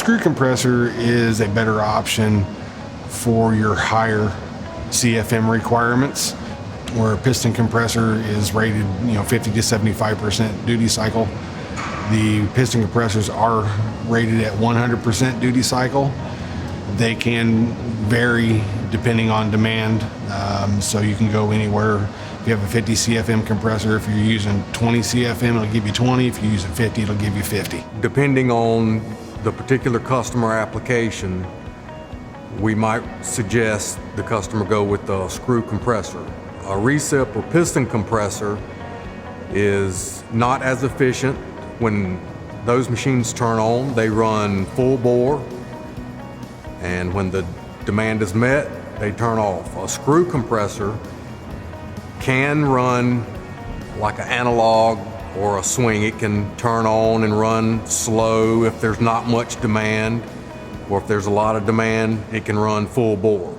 screw compressor is a better option for your higher CFM requirements, where a piston compressor is rated 50 to 75% duty cycle. The piston compressors are rated at 100% duty cycle. They can vary depending on demand, so you can go anywhere. If you have a 50 CFM compressor, if you're using 20 CFM, it'll give you 20. If you're using 50, it'll give you 50. Depending on the particular customer application, we might suggest the customer go with a screw compressor. A recip or piston compressor is not as efficient. When those machines turn on, they run full bore, and when the demand is met, they turn off. A screw compressor can run like an analog or a swing. It can turn on and run slow if there's not much demand, or if there's a lot of demand, it can run full bore.